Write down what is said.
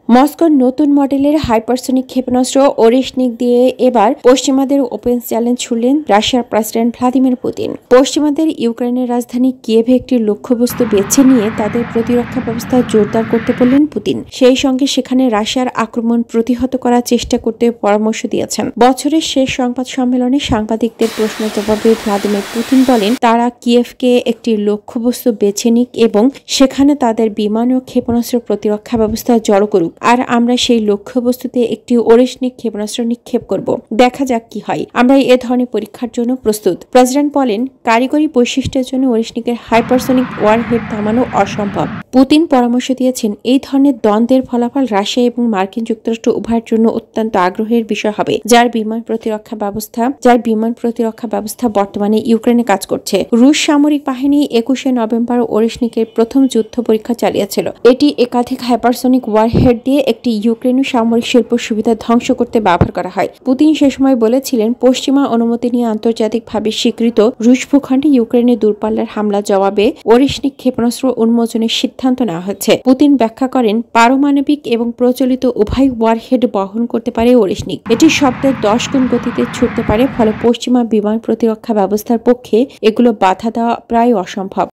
মস্কোর নতুন মডেলের হাইপারসনিক ক্ষেপণাস্ত্র ওরেশনিক দিয়ে এবার পশ্চিমাদের ওপেন চ্যালেঞ্জ ছুড়লেন রাশিয়ার প্রেসিডেন্ট ভ্লাদিমির পুতিন। পশ্চিমাদের ইউক্রেনের রাজধানী কিয়েভে একটি লক্ষ্যবস্তু বেছে নিয়ে তাদের প্রতিরক্ষা ব্যবস্থা জোরদার করতে বললেন পুতিন। সেই সঙ্গে সেখানে রাশিয়ার আক্রমণ প্রতিহত করার চেষ্টা করতে পরামর্শ দিয়েছেন। বছরের শেষ সংবাদ সম্মেলনে সাংবাদিকদের প্রশ্নের জবাবে ভ্লাদিমির পুতিন বলেন, তারা কিয়েভকে একটি লক্ষ্যবস্তু বেছে নিক এবং সেখানে তাদের বিমান ও ক্ষেপণাস্ত্র প্রতিরক্ষা ব্যবস্থা জড়ো করুক, আর আমরা সেই লক্ষ্যবস্তুতে একটি ওরেশনিক ক্ষেপণাস্ত্র নিক্ষেপ করব। দেখা যাক কি হয়। আমরা এ ধরনের পরীক্ষার জন্য প্রস্তুত। প্রেসিডেন্ট বলেন, কারিগরি বৈশিষ্ট্যের জন্য ওরেশনিকের হাইপারসনিক ওয়ারহেড থামানো অসম্ভব। পুতিন পরামর্শ দিয়েছেন, এই ধরনের দ্বন্দ্বের ফলাফল রাশিয়া এবং মার্কিন যুক্তরাষ্ট্র উভয়ের জন্য অত্যন্ত আগ্রহের বিষয় হবে, যার বিমান প্রতিরক্ষা ব্যবস্থা বর্তমানে ইউক্রেনে কাজ করছে। রুশ সামরিক বাহিনী 21শে নভেম্বর ওরেশনিকের প্রথম যুদ্ধ পরীক্ষা চালিয়েছিল। এটি একাধিক হাইপারসনিক ওয়ারহেড দিয়ে একটি ইউক্রেনীয় সামরিক শিল্প সুবিধা ধ্বংস করতে ব্যবহার করা হয়। পুতিন সে সময় বলেছিলেন, পশ্চিমা অনুমতি নিয়ে আন্তর্জাতিকভাবে স্বীকৃত রুশ ভূখণ্ডে ইউক্রেনের দূরপাল্লার হামলা জবাবে ওরেশনিক ক্ষেপণাস্ত্র উন্মোচনের সিদ্ধান্ত নেওয়া হয়েছে। পুতিন ব্যাখ্যা করেন, পারমাণবিক এবং প্রচলিত উভয় ওয়ারহেড বহন করতে পারে ওরেশনিক। এটি শব্দের 10 গুণ গতিতে ছুটতে পারে, ফলে পশ্চিমা বিমান প্রতিরক্ষা ব্যবস্থার পক্ষে এগুলো বাধা দেওয়া প্রায় অসম্ভব।